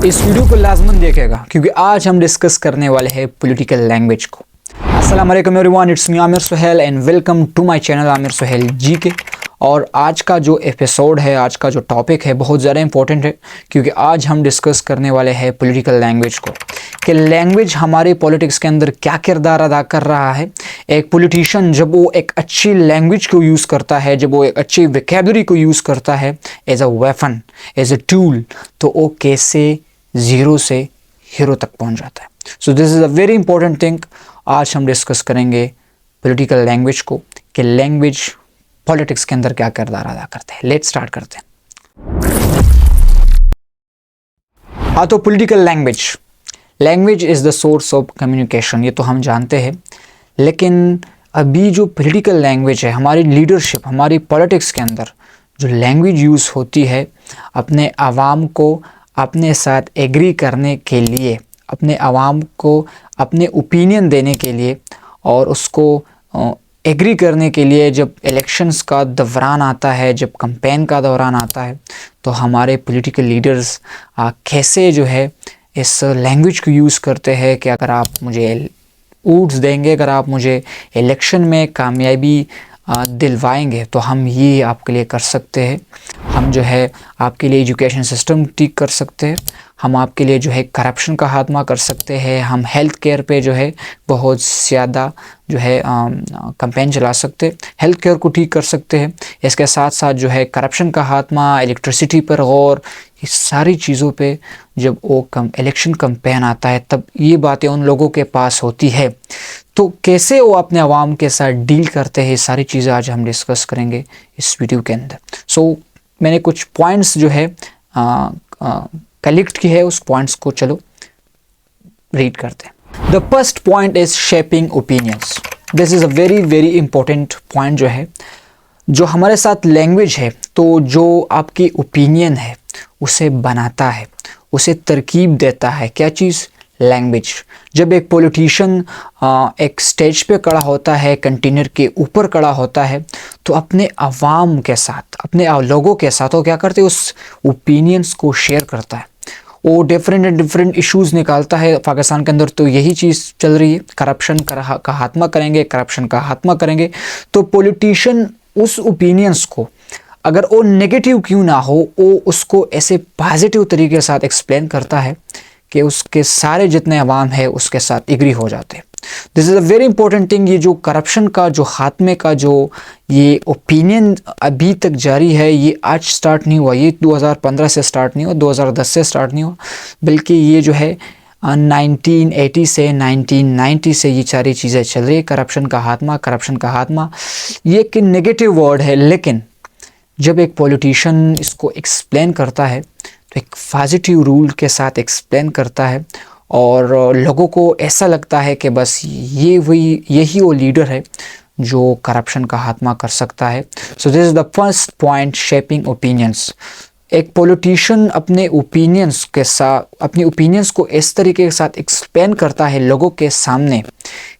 इस वीडियो को लाजमन देखेगा क्योंकि आज हम डिस्कस करने वाले हैं पॉलिटिकल लैंग्वेज को। अस्सलाम वालेकुम everyone, it's me Aamir Suhail and welcome to my channel Aamir Suhail ji के। और आज का जो एपिसोड है, आज का जो टॉपिक है बहुत ज़्यादा इंपॉर्टेंट है क्योंकि आज हम डिस्कस करने वाले हैं पॉलिटिकल लैंग्वेज को कि लैंग्वेज हमारे पॉलिटिक्स के अंदर क्या किरदार अदा कर रहा है। एक पॉलिटिशियन जब वो एक अच्छी लैंग्वेज को यूज़ करता है, जब वो एक अच्छी वोकैबुलरी को यूज़ करता है as a weapon, as a tool, तो वो कैसे ज़ीरो से हीरो तक पहुंच जाता है। So this is a very important thing. आज हम डिस्कस करेंगे पॉलिटिकल लैंग्वेज को कि लैंग्वेज पॉलिटिक्स के अंदर क्या किरदार अदा करते हैं। लेट्स स्टार्ट करते हैं। हाँ, तो political language is the source of communication, ये तो हम जानते हैं। लेकिन अभी जो पॉलिटिकल लैंग्वेज है, हमारी लीडरशिप, हमारी पॉलिटिक्स के अंदर जो लैंग्वेज यूज़ होती है अपने आवाम को अपने साथ एग्री करने के लिए, अपने आवाम को अपने ओपिनियन देने के लिए और उसको एग्री करने के लिए, जब इलेक्शंस का दौरान आता है, जब कैंपेन का दौरान आता है, तो हमारे पॉलिटिकल लीडर्स कैसे जो है इस लैंग्वेज को यूज़ करते हैं कि अगर आप मुझे वोट्स देंगे, अगर आप मुझे इलेक्शन में कामयाबी दिलवाएंगे तो हम ये आपके लिए कर सकते हैं। हम जो है आपके लिए एजुकेशन सिस्टम ठीक कर सकते हैं, हम आपके लिए जो है करप्शन का खात्मा कर सकते हैं, हम हेल्थ केयर पे जो है बहुत ज़्यादा जो है कैंपेन चला सकते हैं, हेल्थ केयर को ठीक कर सकते हैं। इसके साथ साथ जो है करप्शन का खात्मा, इलेक्ट्रिसिटी पर गौर, ये सारी चीज़ों पे जब वो इलेक्शन कैंपेन आता है तब ये बातें उन लोगों के पास होती है। तो कैसे वो अपने आवाम के साथ डील करते हैं, सारी चीज़ें आज हम डिस्कस करेंगे इस वीडियो के अंदर। सो मैंने कुछ पॉइंट्स जो है कलेक्ट की है, उस पॉइंट्स को चलो रीड करते हैं। The first point is shaping opinions. This is a very very important point जो है, जो हमारे साथ लैंग्वेज है तो जो आपकी ओपिनियन है उसे बनाता है, उसे तरकीब देता है। क्या चीज़? लैंग्वेज। जब एक पॉलिटिशियन एक स्टेज पे खड़ा होता है, कंटेनर के ऊपर खड़ा होता है, तो अपने आवाम के साथ, अपने लोगों के साथ वो क्या करते हैं, उस ओपिनियंस को शेयर करता है। वो डिफरेंट इश्यूज़ निकालता है। पाकिस्तान के अंदर तो यही चीज़ चल रही है, करप्शन का खात्मा करेंगे, करप्शन का खात्मा करेंगे। तो पॉलिटिशियन उस ओपिनियंस को, अगर वो नेगेटिव क्यों ना हो, वो उसको ऐसे पॉजिटिव तरीके के साथ एक्सप्लेन करता है कि उसके सारे जितने अवाम है उसके साथ एग्री हो जाते हैं। This is a very important thing. ये जो करप्शन का, जो खात्मे का जो ये ओपिनियन अभी तक जारी है, ये आज स्टार्ट नहीं हुआ, ये 2015 से स्टार्ट नहीं हुआ, 2010 से स्टार्ट नहीं हुआ, बल्कि ये जो है 1980 से 1990 से ये सारी चीज़ें चल रही है। करप्शन का खात्मा ये एक नेगेटिव वर्ड है, लेकिन जब एक पॉलिटिशियन इसको एक्सप्लेन करता है तो एक पॉजिटिव रूल के साथ एक्सप्लेन करता है और लोगों को ऐसा लगता है कि बस यही वो लीडर है जो करप्शन का खात्मा कर सकता है। So this is the first point, shaping opinions. एक पॉलिटिशियन अपने ओपिनियंस को इस तरीके के साथ एक्सप्लेन करता है लोगों के सामने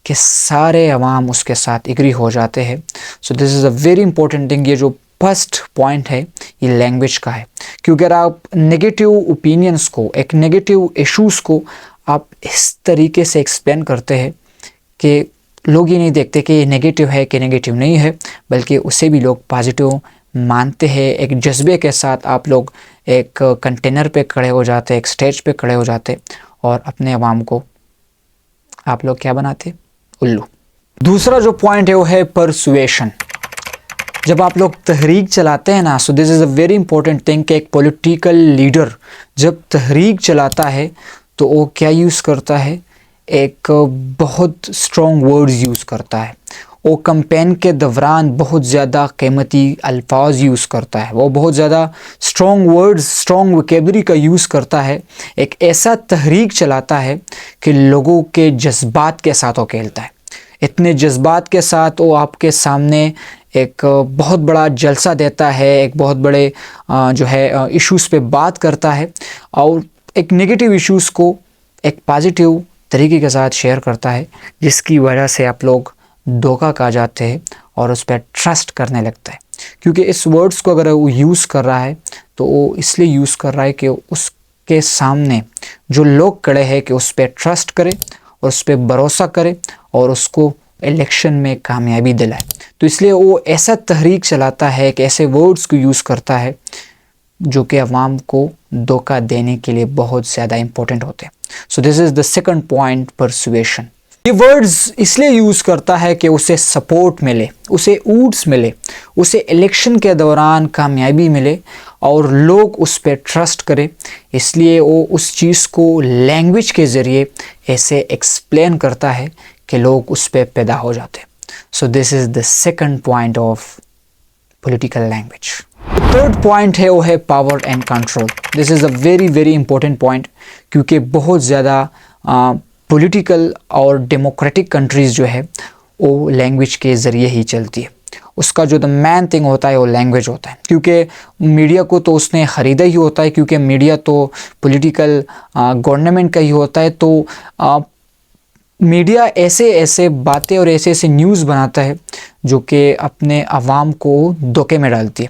कि सारे अवाम उसके साथ एग्री हो जाते हैं। सो this is a very important thing. ये जो फर्स्ट पॉइंट है ये लैंग्वेज का है, क्योंकि अगर आप नेगेटिव ओपिनियंस को, एक नेगेटिव इश्यूज़ को आप इस तरीके से एक्सप्लेन करते हैं कि लोग ये नहीं देखते कि ये नेगेटिव है कि नेगेटिव नहीं है, बल्कि उसे भी लोग पॉजिटिव मानते हैं। एक जज्बे के साथ आप लोग एक कंटेनर पे खड़े हो जाते, एक स्टेज पे खड़े हो जाते और अपने अवाम को आप लोग क्या बनाते? उल्लू। दूसरा जो पॉइंट है वो है परसुएशन। जब आप लोग तहरीक चलाते हैं ना, सो this is a very important thing कि एक पॉलिटिकल लीडर जब तहरीक चलाता है तो वो क्या यूज़ करता है? एक बहुत स्ट्रॉन्ग वर्ड्स यूज़ करता है। वो कैंपेन के दौरान बहुत ज़्यादा कीमती अल्फाज यूज़ करता है, वो बहुत ज़्यादा स्ट्रॉन्ग वर्ड्स, स्ट्रॉन्ग वोकैबुलरी का यूज़ करता है। एक ऐसा तहरीक चलाता है कि लोगों के जज्बात के साथ वो खेलता है। इतने जज्बात के साथ वो आपके सामने एक बहुत बड़ा जलसा देता है, एक बहुत बड़े जो है इश्यूज़ पे बात करता है और एक नेगेटिव इश्यूज़ को एक पॉजिटिव तरीके के साथ शेयर करता है, जिसकी वजह से आप लोग धोखा खा जाते हैं और उस पर ट्रस्ट करने लगता है। क्योंकि इस वर्ड्स को अगर वो यूज़ कर रहा है तो वो इसलिए यूज़ कर रहा है कि उस के सामने जो लोग खड़े हैं कि उस पर ट्रस्ट करे और उस पर भरोसा करे और उसको इलेक्शन में कामयाबी दिलाए। तो इसलिए वो ऐसा तहरीक चलाता है कि ऐसे वर्ड्स को यूज़ करता है जो कि अवाम को धोखा देने के लिए बहुत ज़्यादा इम्पोर्टेंट होते हैं। सो this is the second point, persuasion. ये वर्ड्स इसलिए यूज़ करता है कि उसे सपोर्ट मिले, उसे वोट्स मिले, उसे इलेक्शन के दौरान कामयाबी मिले और लोग उस पर ट्रस्ट करें। इसलिए वो उस चीज़ को लैंग्वेज के ज़रिए ऐसे एक्सप्लेन करता है कि लोग उस पर पैदा हो जाते। सो this is the second point of political language. Third point है वो है power and control. This is a very very important point, क्योंकि बहुत ज़्यादा पॉलिटिकल और डेमोक्रेटिक कंट्रीज़ जो है वो लैंग्वेज के ज़रिए ही चलती है। उसका जो द मेन थिंग होता है वो लैंग्वेज होता है, क्योंकि मीडिया को तो उसने ख़रीदा ही होता है, क्योंकि मीडिया तो पॉलिटिकल गवर्नमेंट का ही होता है। तो मीडिया ऐसे ऐसे बातें और ऐसे ऐसे न्यूज़ बनाता है जो कि अपने आवाम को धोखे में डालती है।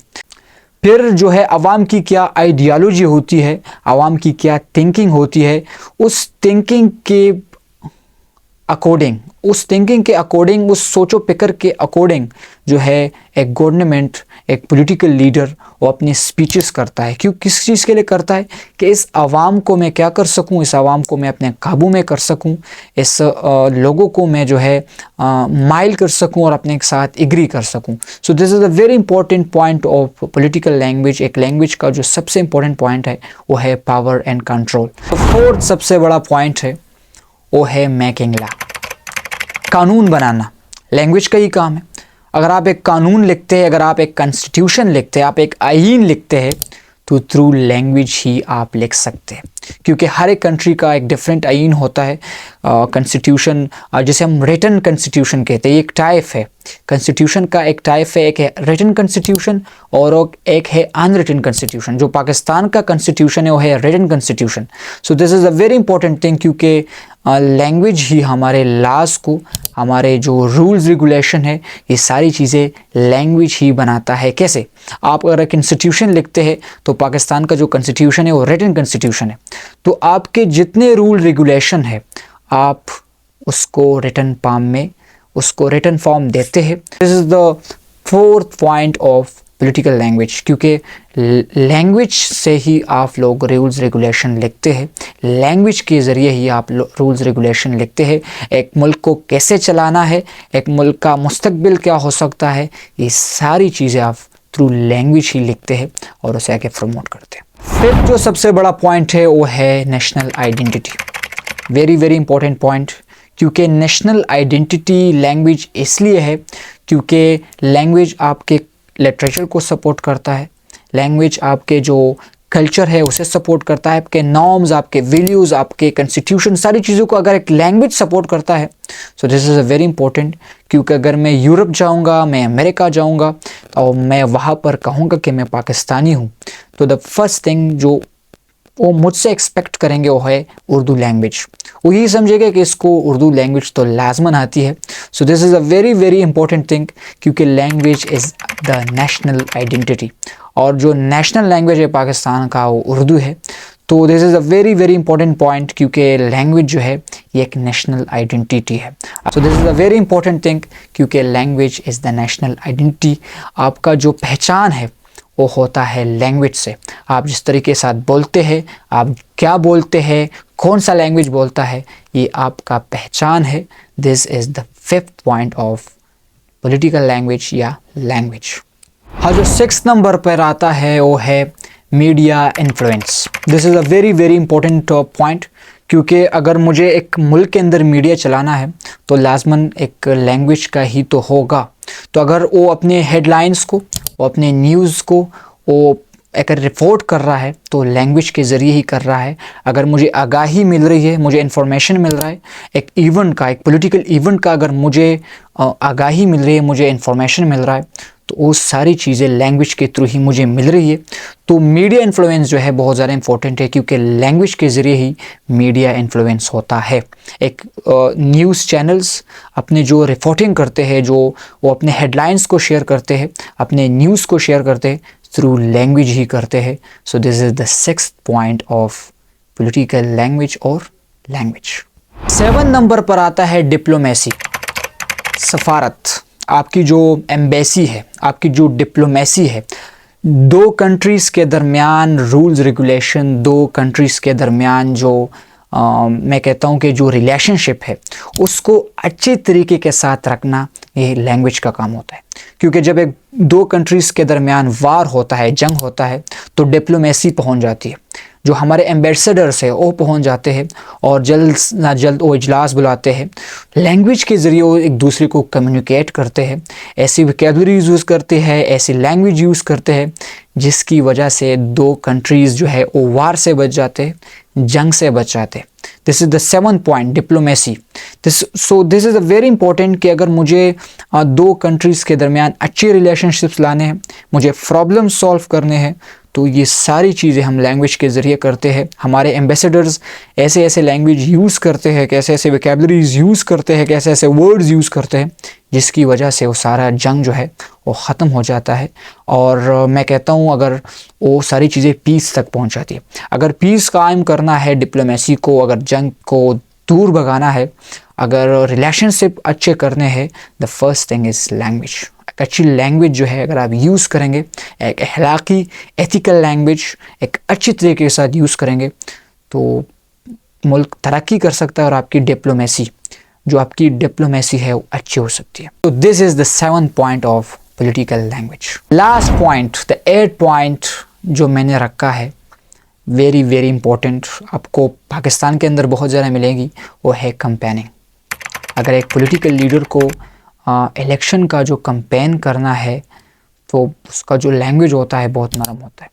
फिर जो है आवाम की क्या आइडियोलॉजी होती है, आवाम की क्या थिंकिंग होती है, उस थिंकिंग के अकॉर्डिंग, उस सोचो फिक्र के अकॉर्डिंग जो है एक गवर्नमेंट, एक पॉलिटिकल लीडर वो अपनी स्पीचेस करता है। क्यों, किस चीज़ के लिए करता है कि इस आवाम को मैं क्या कर सकूं, इस आवाम को मैं अपने काबू में कर सकूं, इस लोगों को मैं जो है माइल कर सकूं और अपने साथ एग्री कर सकूं। सो this is a very important point of political language. एक लैंग्वेज का जो सबसे इंपॉर्टेंट पॉइंट है वो है पावर एंड कंट्रोल। फोर्थ सबसे बड़ा पॉइंट है वो है मेकिंग लॉ, कानून बनाना। लैंग्वेज का ही काम है। अगर आप एक कानून लिखते हैं, अगर आप एक कॉन्स्टिट्यूशन लिखते हैं, आप एक आईन लिखते हैं, तो थ्रू लैंग्वेज ही आप लिख सकते हैं, क्योंकि हर एक कंट्री का एक डिफरेंट आईन होता है। कॉन्स्टिट्यूशन जिसे हम रिटन कॉन्स्टिट्यूशन कहते हैं, एक टाइप है कॉन्स्टिट्यूशन का, एक टाइप है, एक है रिटन कॉन्स्टिट्यूशन और एक है अनरिटन कॉन्स्टिट्यूशन। जो पाकिस्तान का कॉन्स्टिट्यूशन है वो है written constitution. So this is a very important thing, क्योंकि लैंग्वेज ही हमारे लॉज को, हमारे जो रूल्स रेगुलेशन है, ये सारी चीज़ें लैंग्वेज ही बनाता है। कैसे? आप अगर एक इंस्टीट्यूशन लिखते हैं तो पाकिस्तान का जो कॉन्स्टिट्यूशन है वो रिटन कॉन्स्टिट्यूशन है, तो आपके जितने रूल रेगुलेशन है आप उसको रिटन फॉर्म में, उसको रिटन फॉर्म देते हैं। This is the fourth point of political language, क्योंकि लैंग्वेज से ही आप लोग रूल्स रेगुलेशन लिखते हैं, लैंग्वेज के ज़रिए ही आप रूल्स रेगुलेशन लिखते हैं। एक मुल्क को कैसे चलाना है, एक मुल्क का मुस्तकबिल क्या हो सकता है, ये सारी चीज़ें आप थ्रू लैंग्वेज ही लिखते हैं और उसे आगे प्रमोट करते हैं। फिर जो सबसे बड़ा पॉइंट है वो है national identity. Very very important point, क्योंकि नेशनल आइडेंटिटी लैंग्वेज इसलिए है क्योंकि लैंग्वेज आपके लिटरेचर को सपोर्ट करता है, लैंग्वेज आपके जो कल्चर है उसे सपोर्ट करता है, आपके नॉर्म्स, आपके वैल्यूज़, आपके कॉन्स्टिट्यूशन, सारी चीज़ों को अगर एक लैंग्वेज सपोर्ट करता है। So this is a very important, क्योंकि अगर मैं यूरोप जाऊंगा, मैं अमेरिका जाऊंगा और मैं वहाँ पर कहूँगा कि मैं पाकिस्तानी हूँ, तो द फर्स्ट थिंग जो वो मुझसे एक्सपेक्ट करेंगे वो है उर्दू लैंग्वेज। वो यही समझेगा कि इसको उर्दू लैंग्वेज तो लाजमन आती है। So this is a very very important thing, क्योंकि language is the national identity, और जो नेशनल लैंग्वेज है पाकिस्तान का वो उर्दू है। तो this is a very very important point, क्योंकि लैंग्वेज जो है ये एक नेशनल आइडेंटिटी है। So this is a very important thing, क्योंकि language is the national identity. आपका जो पहचान है वो होता है लैंग्वेज से। आप जिस तरीके से बोलते हैं, आप क्या बोलते हैं, कौन सा लैंग्वेज बोलता है, ये आपका पहचान है। This is the fifth point of political language या लैंग्वेज। हाँ, जो सिक्स नंबर पर आता है वो है media influence. This is a very very important point, क्योंकि अगर मुझे एक मुल्क के अंदर मीडिया चलाना है तो लाजमन एक लैंग्वेज का ही तो होगा। तो अगर वो अपने हेडलाइंस को, वो अपने न्यूज़ को वो अगर रिपोर्ट कर रहा है तो लैंग्वेज के ज़रिए ही कर रहा है। अगर मुझे आगाही मिल रही है, मुझे इन्फॉर्मेशन मिल रहा है एक इवेंट का, एक पॉलिटिकल इवेंट का, अगर मुझे आगाही मिल रही है, मुझे इन्फॉर्मेशन मिल रहा है, तो वो सारी चीज़ें लैंग्वेज के थ्रू ही मुझे मिल रही है। तो मीडिया इन्फ्लुएंस जो है बहुत ज़्यादा इंपॉर्टेंट है, क्योंकि लैंग्वेज के ज़रिए ही मीडिया इन्फ्लुएंस होता है। एक न्यूज़ चैनल्स अपने जो रिपोर्टिंग करते हैं, जो वो अपने हेडलाइंस को शेयर करते हैं, अपने न्यूज़ को शेयर करते हैं, थ्रू लैंग्वेज ही करते हैं। सो this is the sixth point of political language और लैंग्वेज। 7 नंबर पर आता है डिप्लोमेसी, सफारत। आपकी जो एम्बेसी है, आपकी जो डिप्लोमेसी है, दो कंट्रीज़ के दरमियान रूल्स रेगुलेशन, दो कंट्रीज़ के दरमियान जो मैं कहता हूँ कि जो रिलेशनशिप है उसको अच्छे तरीके के साथ रखना, ये लैंग्वेज का काम होता है। क्योंकि जब एक दो कंट्रीज़ के दरमियान वार होता है, जंग होता है, तो डिप्लोमेसी पहुँच जाती है। जो हमारे एम्बेसडर्स है वो पहुंच जाते हैं और जल्द ना जल्द वो इजलास बुलाते हैं। लैंग्वेज के ज़रिए वो एक दूसरे को कम्युनिकेट करते हैं, ऐसी वोकैबुलरीज यूज़ करते हैं, ऐसी लैंग्वेज यूज़ करते हैं जिसकी वजह से दो कंट्रीज़ जो है वो वार से बच जाते हैं, जंग से बच जाते हैं। This is the 7th point, diplomacy. This is a very important कि अगर मुझे दो कंट्रीज़ के दरमियान अच्छे रिलेशनशिप्स लाने हैं, मुझे प्रॉब्लम सॉल्व करने हैं, तो ये सारी चीज़ें हम लैंग्वेज के ज़रिए करते हैं। हमारे एम्बेसडर्स ऐसे ऐसे लैंग्वेज यूज़ करते हैं, कैसे ऐसे वोकैबुलरीज यूज़ करते हैं, कैसे ऐसे वर्ड्स यूज़ करते हैं जिसकी वजह से वो सारा जंग जो है वो ख़त्म हो जाता है। और मैं कहता हूँ अगर वो सारी चीज़ें पीस तक पहुँच जाती है। अगर पीस कायम करना है डिप्लोमेसी को, अगर जंग को दूर भगाना है, अगर रिलेशनशिप अच्छे करने हैं, the first thing is language. एक अच्छी लैंग्वेज जो है अगर आप यूज़ करेंगे, एक अखलाकी एथिकल लैंग्वेज एक अच्छी तरीके के साथ यूज़ करेंगे, तो मुल्क तरक्की कर सकता है और आपकी डिप्लोमेसी है वो अच्छी हो सकती है। तो this is the 7th point of political language. Last point, the 8th point जो मैंने रखा है, वेरी वेरी इंपॉर्टेंट, आपको पाकिस्तान के अंदर बहुत ज़्यादा मिलेगी, वो है कंपेनिंग। अगर एक पॉलिटिकल लीडर को इलेक्शन का जो कंपेन करना है तो उसका जो लैंग्वेज होता है बहुत नरम होता है।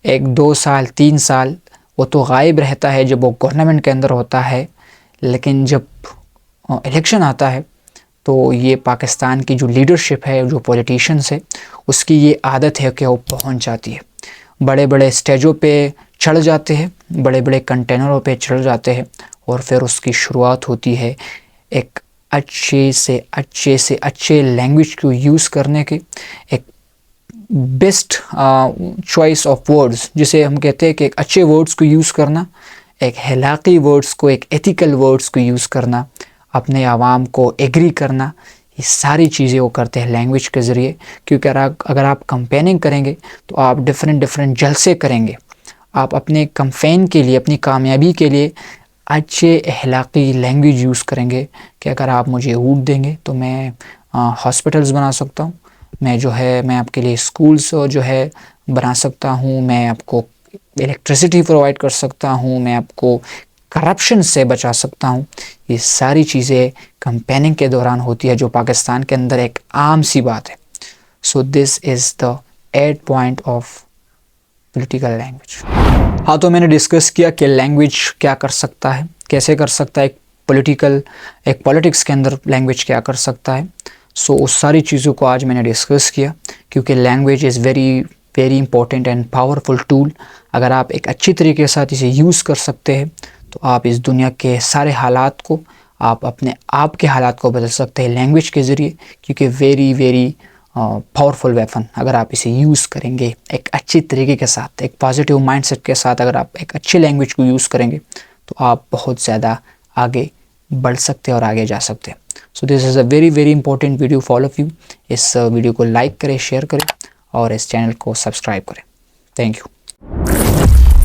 1, 2 साल 3 साल वो तो गायब रहता है जब वो गवर्नमेंट के अंदर होता है, लेकिन जब इलेक्शन आता है तो ये पाकिस्तान की जो लीडरशिप है, जो पॉलिटिशियंस है, उसकी ये आदत है कि वो पहुंच जाती है, बड़े बड़े स्टेजों पे चढ़ जाते हैं, बड़े बड़े कंटेनरों पे चढ़ जाते हैं और फिर उसकी शुरुआत होती है एक अच्छे से अच्छे लैंग्वेज को यूज़ करने के, एक बेस्ट चॉइस ऑफ वर्ड्स जिसे हम कहते हैं कि एक अच्छे वर्ड्स को यूज़ करना, एक अखलाकी वर्ड्स को, एक एथिकल वर्ड्स को यूज़ करना, अपने आवाम को एग्री करना, ये सारी चीज़ें वो करते हैं लैंग्वेज के ज़रिए। क्योंकि अगर आप कंपेनिंग करेंगे तो आप डिफरेंट जलसे करेंगे, आप अपने कंपेन के लिए, अपनी कामयाबी के लिए अच्छे अखलाकी लैंग्वेज यूज़ करेंगे कि अगर आप मुझे वोट देंगे तो मैं हॉस्पिटल्स बना सकता हूँ, मैं आपके लिए स्कूल्स जो है बना सकता हूँ, मैं आपको इलेक्ट्रिसिटी प्रोवाइड कर सकता हूँ, मैं आपको करप्शन से बचा सकता हूँ। ये सारी चीज़ें कंपेनिंग के दौरान होती है, जो पाकिस्तान के अंदर एक आम सी बात है। So this is the 8th point of political language. हाँ, तो मैंने डिस्कस किया कि लैंग्वेज क्या कर सकता है, कैसे कर सकता है, एक पॉलिटिक्स के अंदर लैंग्वेज क्या कर सकता है। सो उस सारी चीज़ों को आज मैंने डिस्कस किया, क्योंकि language is very very important and powerful tool. अगर आप एक अच्छी तरीके के साथ इसे यूज़ कर सकते हैं तो आप इस दुनिया के सारे हालात को, आप अपने आप के हालात को बदल सकते हैं लैंग्वेज के ज़रिए। क्योंकि वेरी वेरी पावरफुल वेपन, अगर आप इसे यूज़ करेंगे एक अच्छी तरीके के साथ, एक पॉजिटिव माइंडसेट के साथ, अगर आप एक अच्छी लैंग्वेज को यूज़ करेंगे तो आप बहुत ज़्यादा आगे बढ़ सकते हैं और आगे जा सकते हैं। सो this is a very very important video for all of you. इस वीडियो को लाइक करें, शेयर करें और इस चैनल को सब्सक्राइब करें। Thank you.